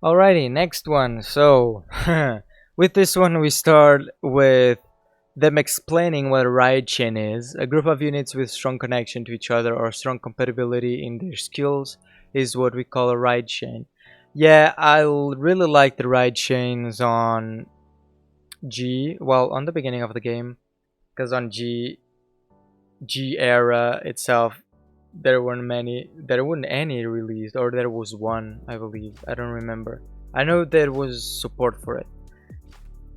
Alrighty, next one. So, with this one, we start with them explaining what a ride chain is. A group of units with strong connection to each other or strong compatibility in their skills is what we call a ride chain. Yeah, I really like the ride chains on G, well, on the beginning of the game, because on G era itself, there weren't any released, or there was one, I believe. I don't remember. I know there was support for it.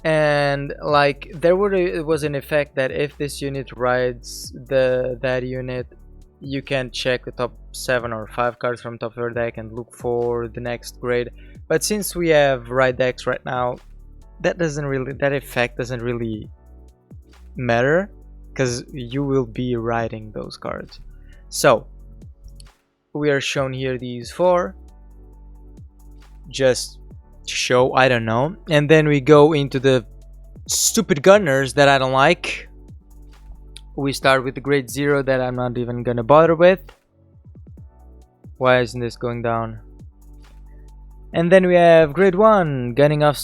And like it was an effect that if this unit rides that unit, you can check the top 7 or 5 cards from top of your deck and look for the next grade. But since we have ride decks right now, that effect doesn't really matter, because you will be riding those cards. So we are shown here these 4, just to show, I don't know. And then we go into the stupid gunners that I don't like. We start with the grade 0 that I'm not even gonna bother with. Why isn't this going down? And then we have grade 1, Gunning of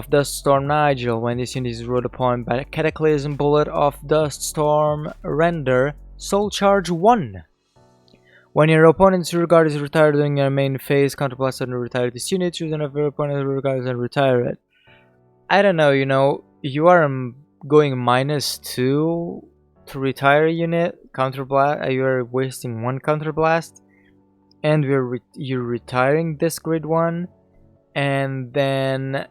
Dust Storm Nigel. When this unit is ruled upon by a Cataclysm Bullet of Dust Storm, render Soul Charge 1. When your opponent's rear guard is retired during your main phase, counterblast and retire this unit. Choose one of your opponent's rear guards and retire it. I don't know, you are going -2 to retire a unit, counterblast. You are wasting 1 counterblast, and you're retiring this grade 1, and then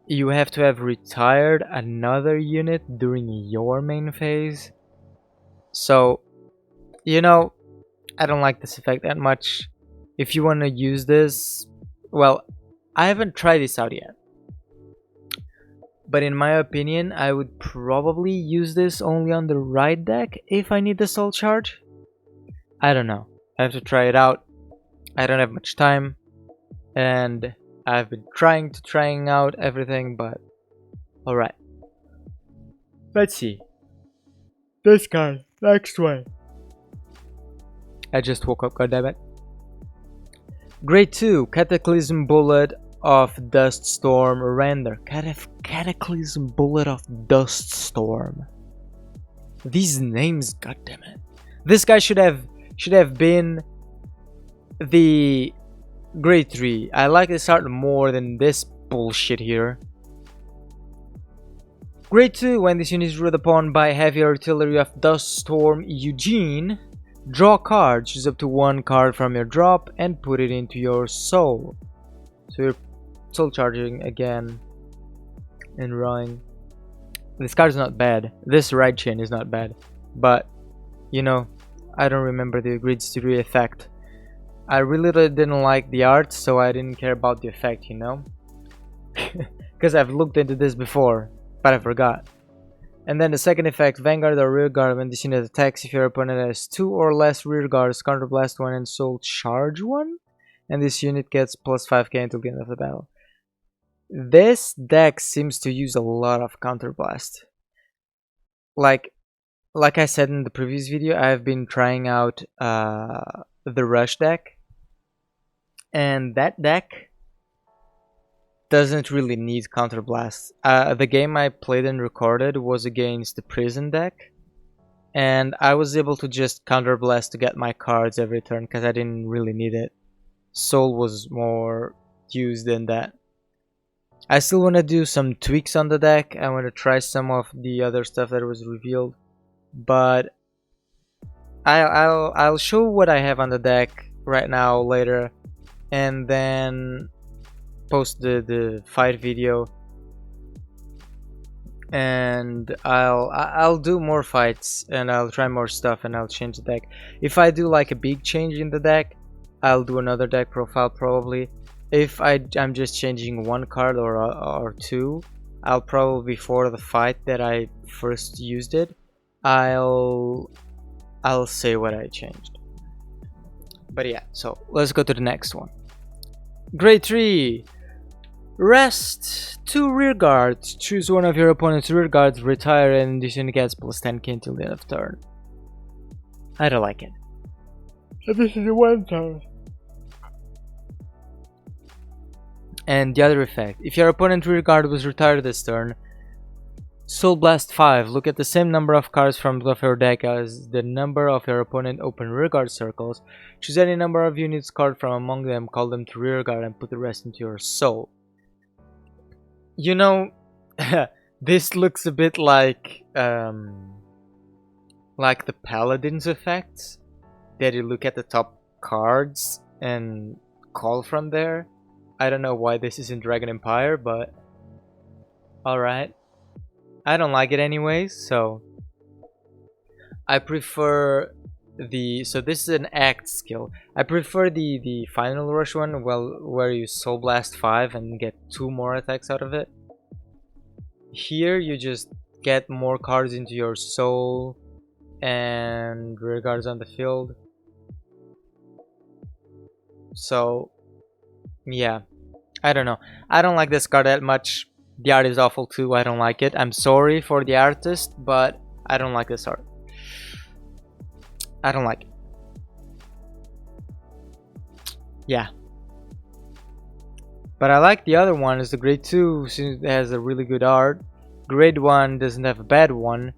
you have to have retired another unit during your main phase. So, I don't like this effect that much. If you want to use this, well, I haven't tried this out yet, but in my opinion, I would probably use this only on the ride deck if I need the soul charge. I don't know. I have to try it out. I don't have much time, and I've been trying out everything, but alright. Let's see. This guy, next one. I just woke up, goddammit. Grade 2, Cataclysm Bullet of Dust Storm render. Cataclysm Bullet of Dust Storm. These names, goddammit. This guy should have been the grade 3. I like this art more than this bullshit here. Grade 2, when this unit is ruled upon by heavy artillery of Dust Storm Eugene, draw a card, choose up to 1 card from your drop and put it into your soul. So you're soul charging again and drawing. This card is not bad. This ride chain is not bad, but I don't remember the grade 3 effect. I really didn't like the art, so I didn't care about the effect, because I've looked into this before, but I forgot. And then the second effect, Vanguard or rear guard. When this unit attacks, if your opponent has 2 or less rear guards, counterblast 1 and soul charge 1, and this unit gets plus 5k until the end of the battle. This deck seems to use a lot of counterblast. Like I said in the previous video, I've been trying out the rush deck, and that deck doesn't really need counterblast. The game I played and recorded was against the prison deck, and I was able to just counterblast to get my cards every turn because I didn't really need it. Soul was more used than that. I still want to do some tweaks on the deck. I want to try some of the other stuff that was revealed, but I'll show what I have on the deck right now later, and then post the fight video, and I'll do more fights, and I'll try more stuff, and I'll change the deck. If I do like a big change in the deck, I'll do another deck profile probably. If I'm just changing 1 card or 2, I'll probably, before the fight that I first used it, I'll say what I changed. But yeah, so let's go to the next one. Grade 3, rest 2 rear guards. Choose one of your opponent's rear guards, retire, and this unit gets plus 10k until the end of turn. I don't like it. This is 1 turn. And the other effect, if your opponent rear guard was retired this turn, Soul Blast 5, look at the same number of cards from the top of your deck as the number of your opponent open rearguard circles. Choose any number of units card from among them, call them to rearguard, and put the rest into your soul. You know, this looks a bit like the Paladin's effects, that you look at the top cards and call from there. I don't know why this is in Dragon Empire, but alright. I don't like it anyways, so I prefer the, so this is an act skill. I prefer the final rush one, well, where you Soul Blast 5 and get 2 more attacks out of it. Here you just get more cards into your soul and rear guards on the field. So yeah, I don't know. I don't like this card that much. The art is awful too. I don't like it. I'm sorry for the artist, but I don't like this art. I don't like it. Yeah. But I like the other one. It's the grade 2 since it has a really good art. Grade 1 doesn't have a bad one.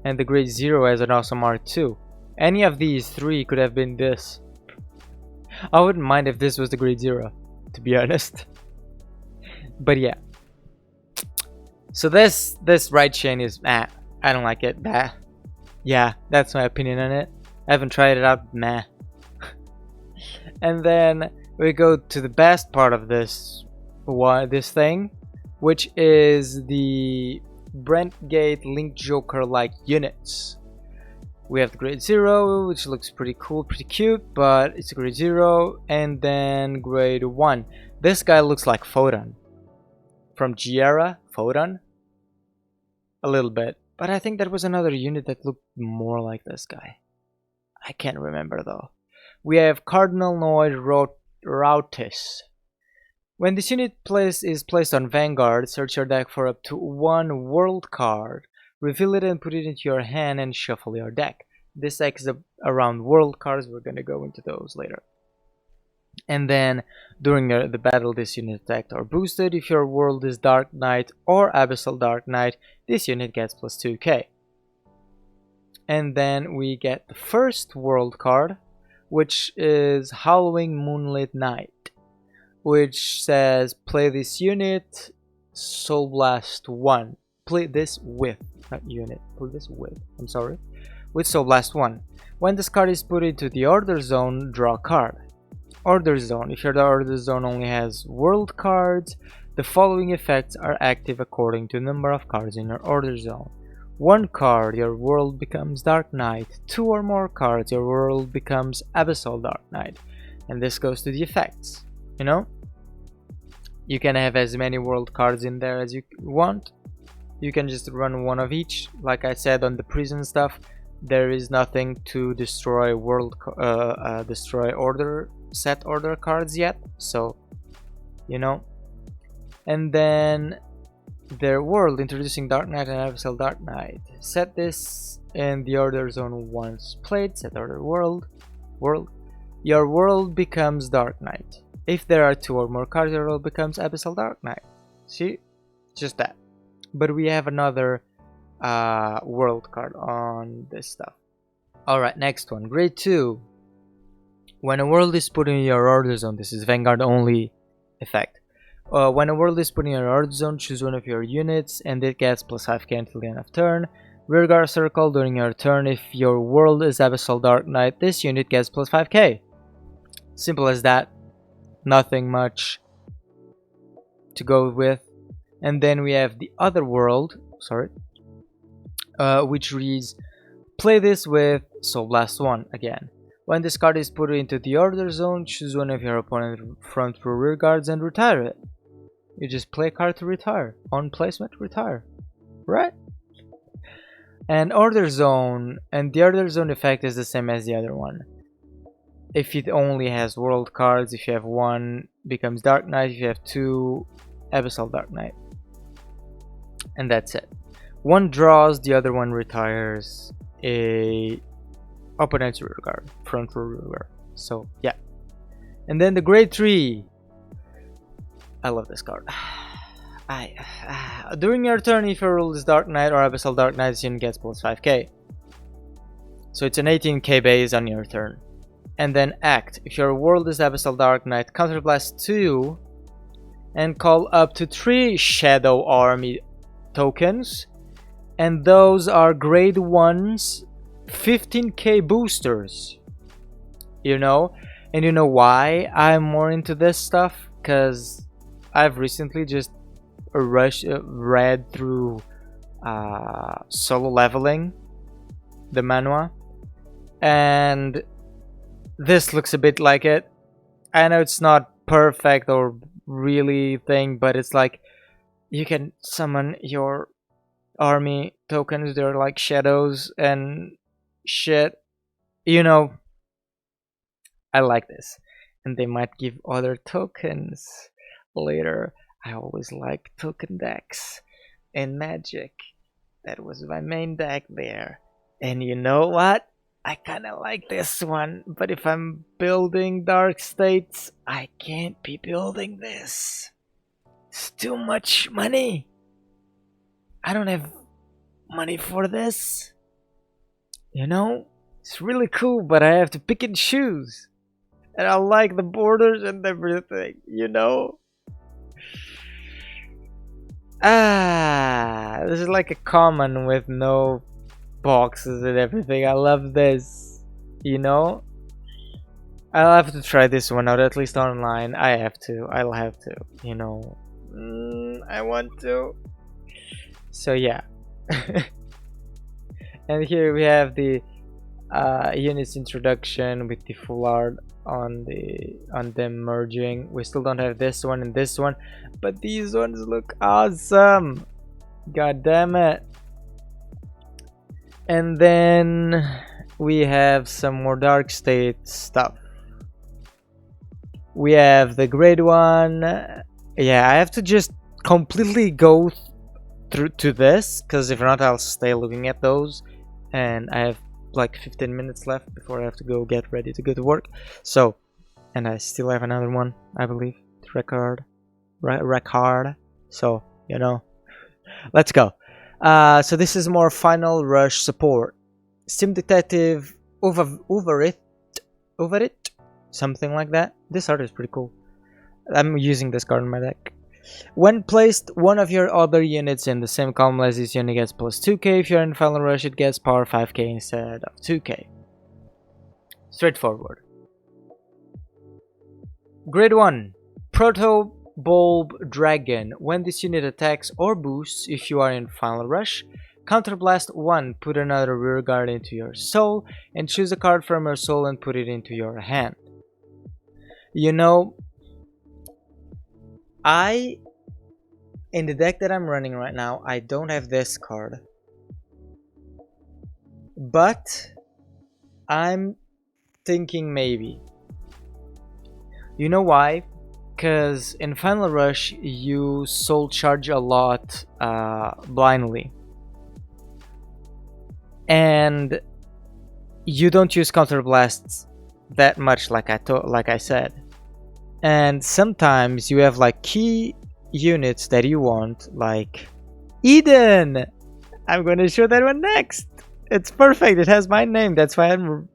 And the grade 0 has an awesome art too. Any of these 3 could have been this. I wouldn't mind if this was the grade 0, to be honest. But yeah. So this right chain is I don't like it. Yeah, that's my opinion on it. I haven't tried it out. And then we go to the best part of this thing, which is the Brentgate Link Joker like units. We have the grade 0, which looks pretty cool, pretty cute, but it's a grade 0, and then grade 1. This guy looks like Photon from Giera. Photon? A little bit. But I think that was another unit that looked more like this guy. I can't remember though. We have Cardinal Noid Rautis. When this unit is placed on Vanguard, search your deck for up to 1 world card. Reveal it and put it into your hand and shuffle your deck. This deck is around world cards. We're gonna go into those later. And then during the battle, this unit attacked or boosted. If your world is Dark Knight or Abyssal Dark Knight, this unit gets plus 2k. And then we get the first world card, which is Howling Moonlit Night, which says play this unit, Soul Blast 1. Play this with, not unit, play this with, I'm sorry, with Soul Blast 1. When this card is put into the order zone, draw a card. Order zone. If your order zone only has world cards, the following effects are active according to the number of cards in your order zone. 1 card, your world becomes Dark Knight. 2 or more cards, your world becomes Abyssal Dark Knight. And this goes to the effects. You know? You can have as many world cards in there as you want. You can just run 1 of each. Like I said on the prison stuff, there is nothing to destroy set order cards yet, so you know. And then their world, introducing Dark Knight and Abyssal Dark Knight. Set this in the order zone once played. Set order world. Your world becomes Dark Knight. If there are 2 or more cards, your world becomes Abyssal Dark Knight. See, just that. But we have another world card on this stuff. Alright, next one, grade 2. When a world is put in your order zone, this is Vanguard only effect. When a world is put in your order zone, choose 1 of your units and it gets plus 5k until the end of turn. Rearguard circle during your turn. If your world is Abyssal Dark Knight, this unit gets plus 5k. Simple as that. Nothing much to go with. And then we have the other world, which reads, play this with Soul Blast 1 again. When this card is put into the order zone, choose 1 of your opponent's front row rear guards and retire it. You just play a card to retire. On placement, retire. Right? And order zone, and the order zone effect is the same as the other one. If it only has world cards, if you have 1, becomes Dark Knight. If you have 2, Abyssal Dark Knight. And that's it. 1 draws, the other one retires a opponent's rear guard, front row rear guard. So yeah. And then the grade 3. I love this card. During your turn, if your rule is Dark Knight or Abyssal Dark Knight, this unit gets plus 5k. So it's an 18k base on your turn. And then act. If your world is Abyssal Dark Knight, counterblast 2 and call up to 3 Shadow Army tokens. And those are grade 1s, 15k boosters. You know? And you know why I'm more into this stuff? Because I've recently just read through Solo Leveling, the manhwa, and this looks a bit like it. I know it's not perfect or really thing, but it's like you can summon your army tokens, they're like shadows and shit, you know. I like this, and they might give other tokens later. I always like token decks and Magic. That was my main deck there. And you know what? I kinda like this one, but if I'm building Dark States, I can't be building this. It's too much money. I don't have money for this. You know? It's really cool, but I have to pick and choose. And I like the borders and everything, you know? This is like a common with no boxes and everything. I love this, you know? I'll have to try this one out, at least online. I'll have to, you know. I want to. So yeah. And here we have the units introduction with the full art on them merging. We still don't have this one and this one, but these ones look awesome. God damn it. And then we have some more Dark State stuff. We have the grade 1. Yeah, I have to just completely go through to this, because if not I'll stay looking at those, and I have like 15 minutes left before I have to go get ready to go to work. So, and I still have another one, I believe, to record. So, you know, let's go. So this is more final rush support. Steam Detective over it, something like that. This art is pretty cool. I'm using this card in my deck. When placed, one of your other units in the same column as this unit gets plus 2k. If you're in final rush, it gets power 5k instead of 2k. Straightforward. Grade 1. Proto Bulb Dragon. When this unit attacks or boosts, if you are in final rush, counterblast 1, put another rear guard into your soul, and choose a card from your soul and put it into your hand. You know, in the deck that I'm running right now, I don't have this card, but I'm thinking maybe. You know why? Because in Final Rush you soul charge a lot blindly, and you don't use counterblasts that much, like I said. And sometimes you have like key units that you want, like Eden. I'm going to show that one next. It's perfect. It has my name. That's why I'm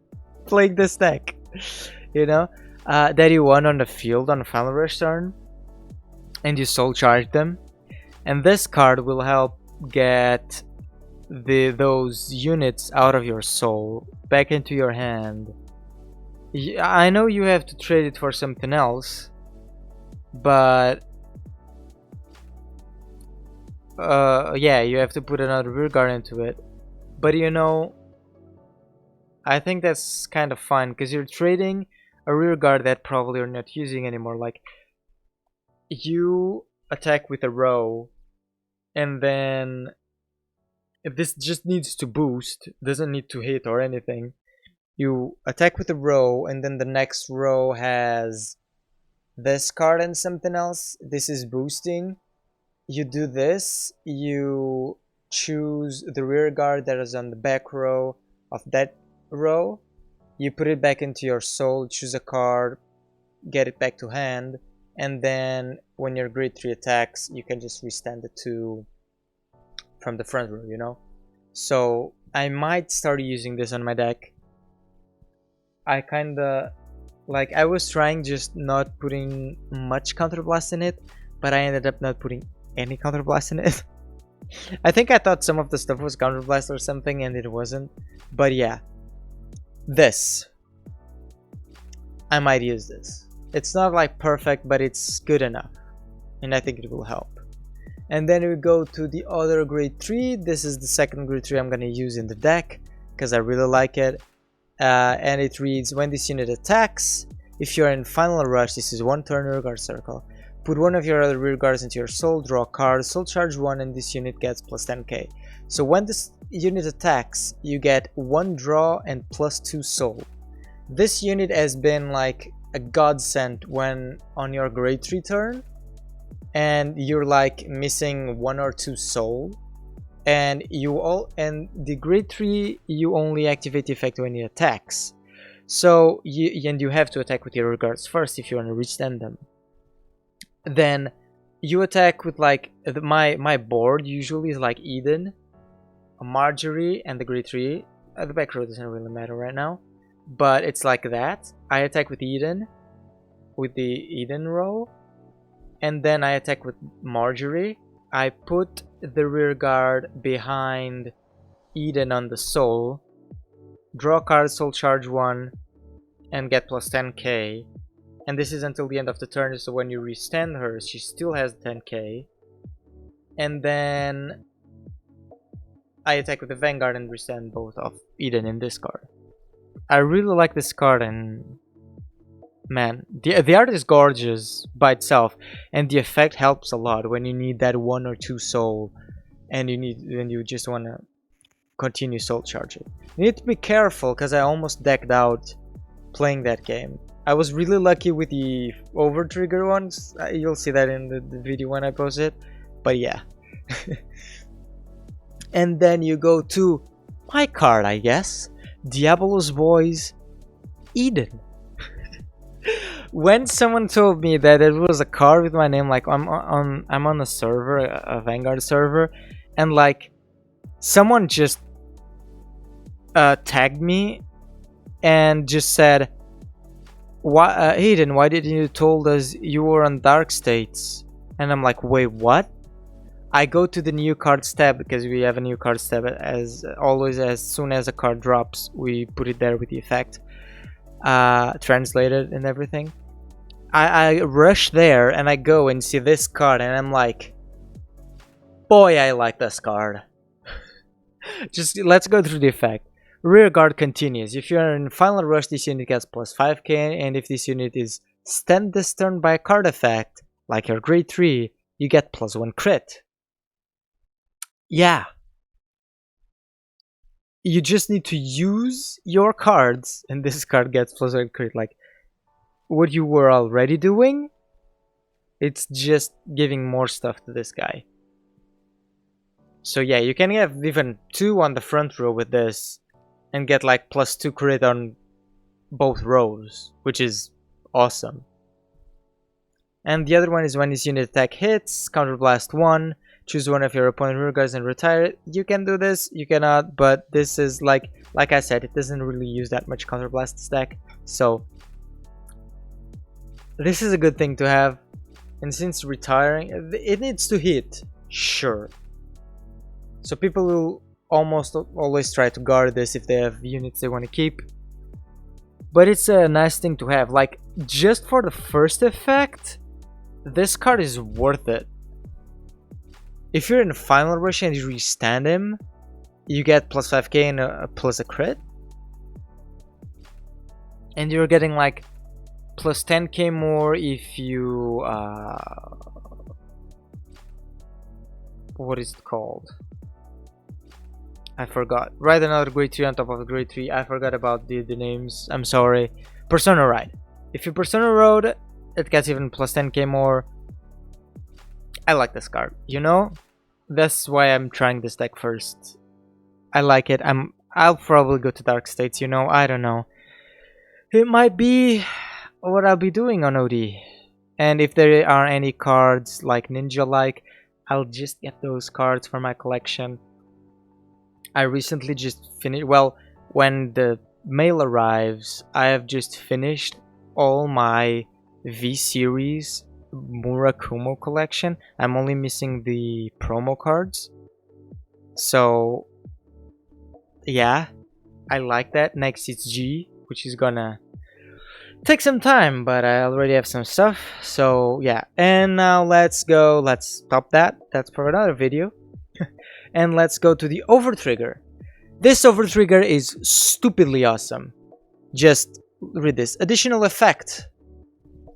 playing this deck. You know, that you want on the field on a Final Rush turn, and you soul charge them. And this card will help get those units out of your soul back into your hand. I know you have to trade it for something else, but yeah, you have to put another rear guard into it. But you know, I think that's kind of fun, because you're trading a rear guard that probably you're not using anymore. Like, you attack with a row, and then if this just needs to boost, doesn't need to hit or anything, you attack with a row, and then the next row has this card and something else. This is boosting. You do this, you choose the rear guard that is on the back row of that row, you put it back into your soul, choose a card, get it back to hand, and then when your grade 3 attacks, you can just restand the 2 from the front row, you know? So I might start using this on my deck. I kinda like, I was trying just not putting much counterblast in it, but I ended up not putting any counterblast in it. I think I thought some of the stuff was counterblast or something and it wasn't, but yeah. This, I might use this. It's not like perfect, but it's good enough, and I think it will help. And then we go to the other grade 3. This is the second grade 3 I'm gonna use in the deck because I really like it. And it reads, when this unit attacks, if you're in final rush, this is 1 turn rear guard circle. Put one of your other rear guards into your soul, draw a card, soul charge 1, and this unit gets plus 10k. So when this unit attacks, you get 1 draw and plus 2 soul. This unit has been like a godsend when on your grade 3 turn and you're like missing 1 or 2 soul, and the grade 3 you only activate the effect when it attacks. So you have to attack with your rear guards first if you want to restand them. Then you attack with like my board usually is like Eden, Marjorie, and the grade 3. The back row doesn't really matter right now, but it's like that. I attack with Eden, with the Eden row, and then I attack with Marjorie. I put the rear guard behind Eden on the soul, draw a card, soul charge 1, and get plus 10k. And this is until the end of the turn, so when you restand her, she still has 10k. And then I attack with the Vanguard and restand both of Eden in this card. I really like this card, and man, the art is gorgeous by itself, and the effect helps a lot when you need that 1 or 2 soul, and you just want to continue soul charging. You need to be careful because I almost decked out playing that game. I was really lucky with the over trigger ones. You'll see that in the video when I post it, but yeah. And then you go to my card, I guess, Diablo's Boys Eden. When someone told me that it was a card with my name, like I'm on a server, a Vanguard server, and like someone just tagged me and just said, "Why, Eden? Why didn't you told us you were on Dark States?" And I'm like, "Wait, what?" I go to the new cards tab because we have a new cards tab. As always, as soon as a card drops, we put it there with the effect translated and everything. I rush there and I go and see this card and I'm like, boy, I like this card. Just let's go through the effect. Rear guard continues. If you're in final rush, this unit gets plus 5k, and if this unit is stand this turn by a card effect, like your grade 3, you get plus 1 crit. Yeah. You just need to use your cards, and this card gets plus 1 crit. Like what you were already doing, it's just giving more stuff to this guy. So yeah, you can have even 2 on the front row with this and get like plus 2 crit on both rows, which is awesome. And the other one is when this unit attack hits, counterblast 1, choose one of your opponent rear guards and retire it. You can do this, you cannot, but this is like I said, it doesn't really use that much counterblast stack, so this is a good thing to have. And since retiring, it needs to hit, sure. So people will almost always try to guard this if they have units they want to keep. But it's a nice thing to have. Like, just for the first effect, this card is worth it. If you're in final rush and you restand him, you get plus 5k and plus a crit. And you're getting like plus 10k more if you what is it called? I forgot. Write another grade 3 on top of the grade 3. I forgot about the names. I'm sorry. Persona Ride. If you Persona Road, it gets even plus 10k more. I like this card. You know, that's why I'm trying this deck first. I like it. I'll probably go to Dark States. You know, I don't know. It might be what I'll be doing on OD. And if there are any cards like ninja like, I'll just get those cards for my collection. I recently just finished, well, when the mail arrives, I have just finished all my V-Series Murakumo collection. I'm only missing the promo cards. So, yeah, I like that. Next it's G, which is gonna take some time, but I already have some stuff. So, yeah. And now let's stop that. That's for another video. And let's go to the overtrigger. This overtrigger is stupidly awesome. Just read this. Additional effect.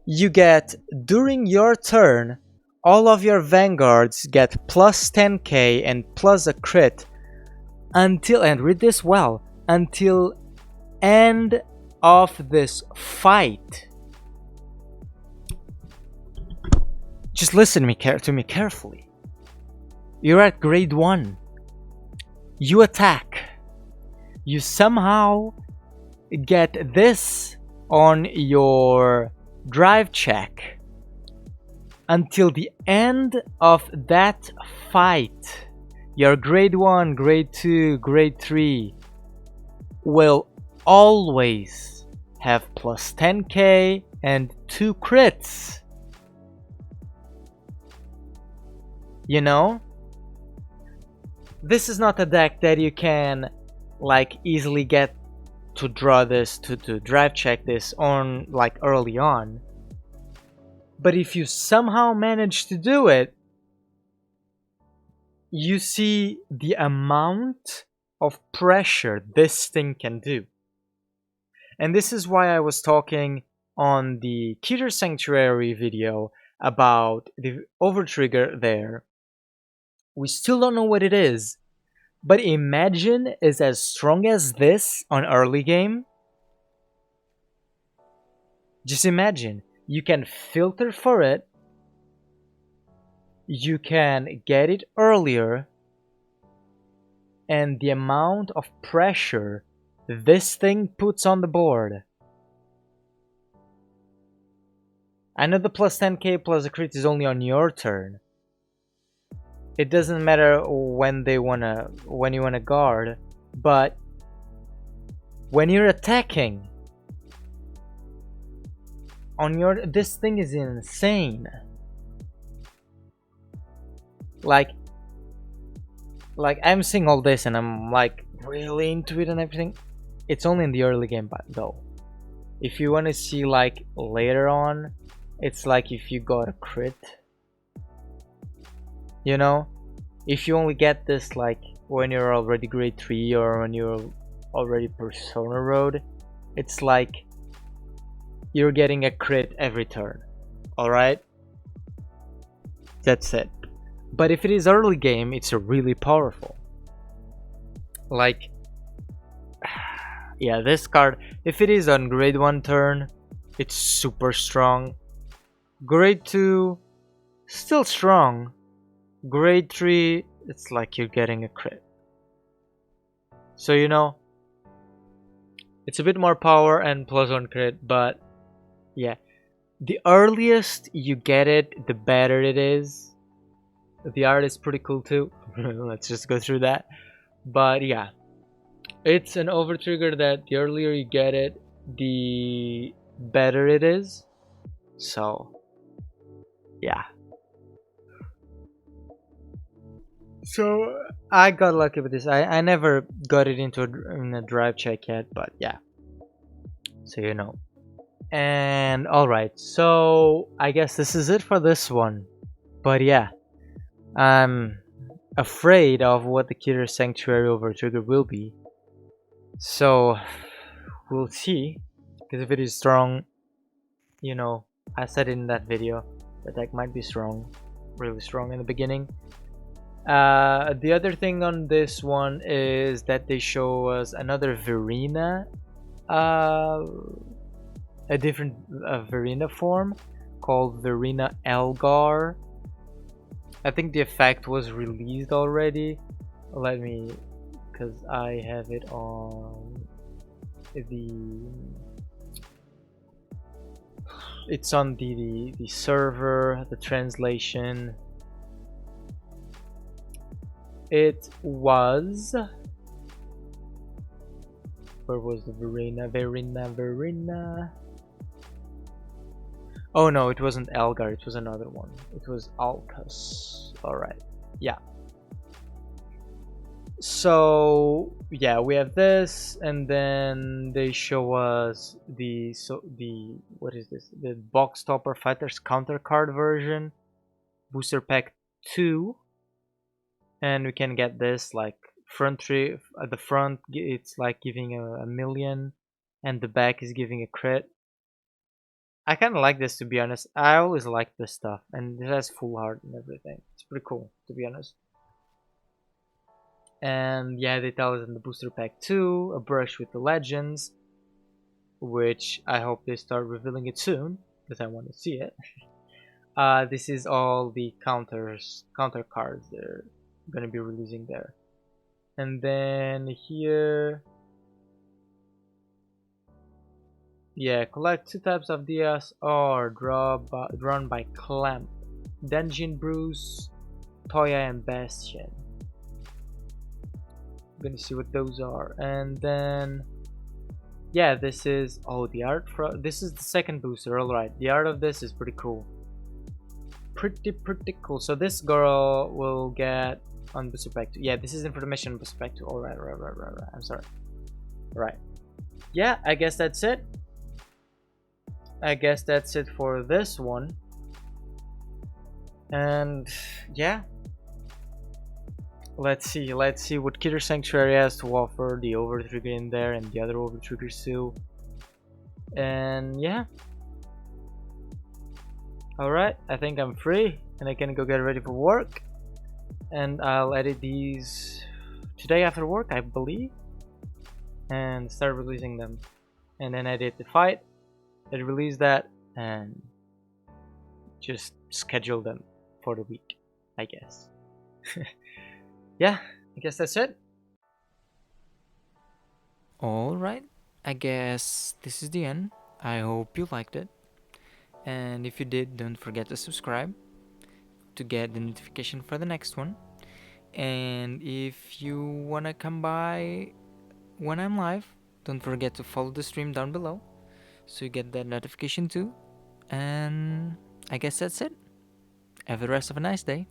You get, during your turn, all of your Vanguards get plus 10k and plus a crit until, and read this well, until end of this fight. Just listen to me carefully. You're at grade 1. You attack. You somehow get this on your drive check. Until the end of that fight, your grade 1, grade 2, grade 3 will always have plus 10k and 2 crits. You know? This is not a deck that you can like easily get to draw this, to drive check this on like early on. But if you somehow manage to do it, you see the amount of pressure this thing can do. And this is why I was talking on the Keter Sanctuary video about the overtrigger there. We still don't know what it is, but imagine is as strong as this on early game. Just imagine, you can filter for it, you can get it earlier, and the amount of pressure this thing puts on the board. I know the plus 10k plus a crit is only on your turn. It doesn't matter when you wanna guard, but when you're attacking on your, this thing is insane. Like I'm seeing all this and I'm like really into it and everything. It's only in the early game, but though, if you want to see like later on, it's like if you got a crit. You know, if you only get this like when you're already grade 3 or when you're already Persona Road, it's like you're getting a crit every turn. Alright? That's it. But if it is early game, it's really powerful. Like, yeah, this card, if it is on grade 1 turn, it's super strong. Grade 2, still strong. Grade 3, it's like you're getting a crit. So, you know, it's a bit more power and plus 1 crit, but yeah. The earliest you get it, the better it is. The art is pretty cool too. Let's just go through that. But yeah, it's an overtrigger that the earlier you get it, the better it is. So yeah. So I got lucky with this. I never got it into a drive check yet, but yeah. So you know. And alright, so I guess this is it for this one. But yeah, I'm afraid of what the Keter Sanctuary overtrigger will be. So we'll see. Because if it is strong, you know, I said it in that video, the deck might be strong, really strong in the beginning. The other thing on this one is that they show us another Verena, a different Verena form called Verena Elgar. I think the effect was released already. Let me, because I have it on the, it's on the server, the translation. It was, where was the Verina? Oh no, it wasn't Elgar, it was another one. It was Alcus. Alright, yeah. So yeah, we have this, and then they show us the what is this? The Box Topper Fighters counter card version, booster pack 2, and we can get this like front tree at the front. It's like giving a million, and the back is giving a crit. I kind of like this, to be honest. I always like this stuff, and it has full heart and everything. It's pretty cool, to be honest. And yeah, they tell us in the booster pack 2, a brush with the legends, which I hope they start revealing it soon, because I want to see it. This is all the counter cards they're gonna be releasing there. And then here, yeah, collect 2 types of Dias or drawn by Clamp, Dungeon Bruce, Toya, and Bastion. I'm gonna see what those are. And then yeah, this is, oh, the art for this is the second booster. Alright, the art of this is pretty cool. Pretty cool. So this girl will get on booster pack 2. Yeah, this is information on booster pack 2. Alright, right. I'm sorry. Right. Yeah, I guess that's it. I guess that's it for this one. And yeah, let's see what Killer Sanctuary has to offer. The overtrigger in there, and the other overtriggers too. And yeah, alright, I think I'm free and I can go get ready for work, and I'll edit these today after work, I believe, and start releasing them. And then edit the fight, and release that, and just schedule them for the week, I guess. Yeah, I guess that's it. Alright, I guess this is the end. I hope you liked it. And if you did, don't forget to subscribe to get the notification for the next one. And if you wanna come by when I'm live, don't forget to follow the stream down below so you get that notification too. And I guess that's it. Have the rest of a nice day.